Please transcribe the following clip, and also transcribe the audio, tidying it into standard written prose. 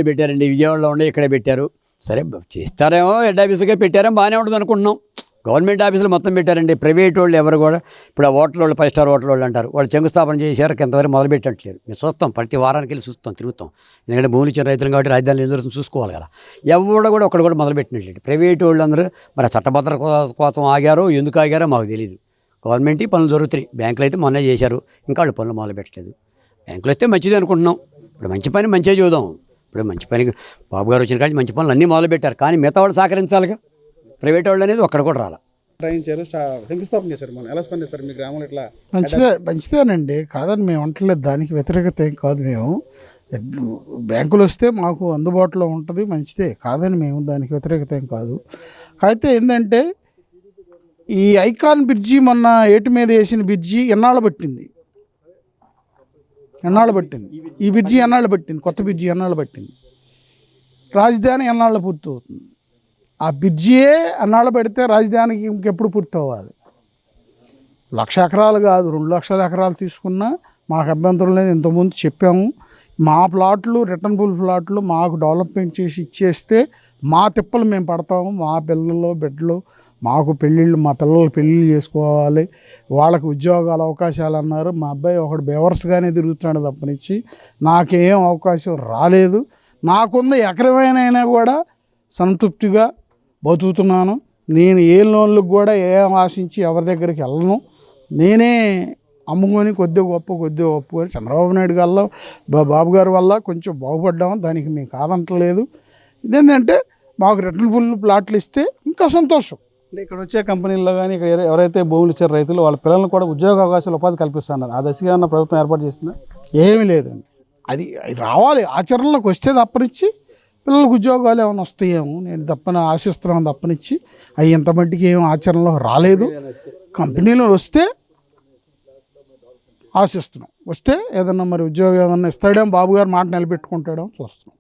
పెట్టారండి, విజయవాడలో ఉండే ఇక్కడే పెట్టారు. సరే చేస్తారేమో, హెడ్ ఆఫీస్గా పెట్టారేమో బాగానే ఉంటుంది అనుకుంటున్నాం. గవర్నమెంట్ ఆఫీసులు మొత్తం పెట్టారండి. ప్రైవేట్ వాళ్ళు ఎవరు కూడా ఇప్పుడు ఆ హోటల్ వాళ్ళు 5 స్టార్ హోటల్ వాళ్ళు అంటారు, వాళ్ళు శంకుస్థాపన చేశారు, ఎంతవరకు మొదలు పెట్టట్లేదు. మేము చూస్తాం, ప్రతి వారానికి వెళ్ళి చూస్తాం, తిరుగుతాం. ఎందుకంటే భూములు ఇచ్చిన రైతులు కాబట్టి రాజధానిలో ఏం జరుగుతుంది చూసుకోవాలి కదా. ఎవరు కూడా ఒక్కడు కూడా మొదలు పెట్టినట్లేదు. ప్రైవేట్ వాళ్ళు అందరూ మరి చట్టభద్రత కోసం ఆగారో ఎందుకు ఆగారో మాకు తెలియదు. గవర్నమెంట్ పనులు జరుగుతున్నాయి. బ్యాంకులు అయితే మొన్నే చేశారు, ఇంకా వాళ్ళు పనులు మొదలు పెట్టలేదు. బ్యాంకులు వస్తే మంచిది అనుకుంటున్నాం. ఇప్పుడు మంచి పని మంచిగా చూద్దాం. ఇప్పుడు మంచి పని బాబు గారు వచ్చిన కానీ మంచి పనులు అన్నీ మొదలు పెట్టారు, కానీ మిగతా వాళ్ళు సహకరించాలిగా. ప్రైవేట్ వాళ్ళు అనేది ఒక్కడ కూడా రాలి. శంకుస్థాపన చేశారు. మనం ఎలా స్పందిస్తారు మీ గ్రామంలో? ఇట్లా మంచిదేనండి, కాదని మేము అంటలేదు, దానికి వ్యతిరేకత ఏం కాదు. మేము బ్యాంకులు వస్తే మాకు అందుబాటులో ఉంటుంది, మంచిదే, కాదని మేము దానికి వ్యతిరేకత ఏం కాదు. అయితే ఏంటంటే ఈ ఐకాన్ బ్రిడ్జి మొన్న ఏటి మీద వేసిన బ్రిడ్జి ఎన్నాళ్ళు పట్టింది, ఈ బ్రిడ్జి ఎన్నాళ్ళు పట్టింది, కొత్త బ్రిడ్జి ఎన్నాళ్ళు పట్టింది, రాజధాని ఎన్నాళ్ళు పూర్తి అవుతుంది. ఆ బ్రిడ్జియే అన్నాళ్ళు పెడితే రాజధానికి ఇంకెప్పుడు పూర్తి అవ్వాలి? 1,00,000 ఎకరాలు కాదు, 2 లక్షల ఎకరాలు తీసుకున్నా మాకు అభ్యంతరం లేదు. ఇంతకుముందు చెప్పాము, మా ప్లాట్లు రిటర్నబుల్ ప్లాట్లు మాకు డెవలప్మెంట్ చేసి ఇచ్చేస్తే మా తిప్పలు మేము పడతాము. మా పిల్లలు బిడ్డలు మాకు పెళ్ళిళ్ళు, మా పిల్లలు పెళ్ళిళ్ళు చేసుకోవాలి, వాళ్ళకి ఉద్యోగాల అవకాశాలు అన్నారు. మా అబ్బాయి ఒకడు బేవర్స్గానే తిరుగుతున్నాడు తప్పనిచ్చి నాకేం అవకాశం రాలేదు. నాకున్న ఎకరమైనా కూడా సంతృప్తిగా బతుకుతున్నాను. నేను ఏ లోన్లకు కూడా ఏం ఆశించి ఎవరి దగ్గరికి వెళ్ళను. నేనే అమ్ముకొని కొద్దిగా గొప్ప అని చంద్రబాబు నాయుడు వల్ల బాబు గారి వల్ల కొంచెం బాగుపడ్డాము, దానికి మేము కాదంటలేదు. ఇదేంటంటే మాకు రిటర్న్ ఫుల్ ప్లాట్లు ఇస్తే ఇంకా సంతోషం. అంటే ఇక్కడ వచ్చే కంపెనీల్లో కానీ ఇక్కడ ఎవరైతే భూములు ఇచ్చారు రైతులు, వాళ్ళ పిల్లలను కూడా ఉద్యోగ అవకాశాలు, ఉపాధి కల్పిస్తున్నారు. ఆ దశగా ప్రభుత్వం ఏర్పాటు చేస్తుందా? ఏమీ లేదండి, అది రావాలి, ఆచరణలోకి వస్తే తప్పనిచ్చి పిల్లలకు ఉద్యోగాలు ఏమైనా వస్తాయేమో నేను ఆశిస్తున్నాను తప్పనిచ్చి అవి ఇంత మట్టికి ఏం ఆచరణలో రాలేదు. కంపెనీలు వస్తే ఆశిస్తున్నాం, వస్తే ఏదన్నా మరి ఉద్యోగం ఏదన్నా ఇస్తాడేమో, బాబు గారు మాట నిలబెట్టుకుంటాడేమో చూస్తున్నాం.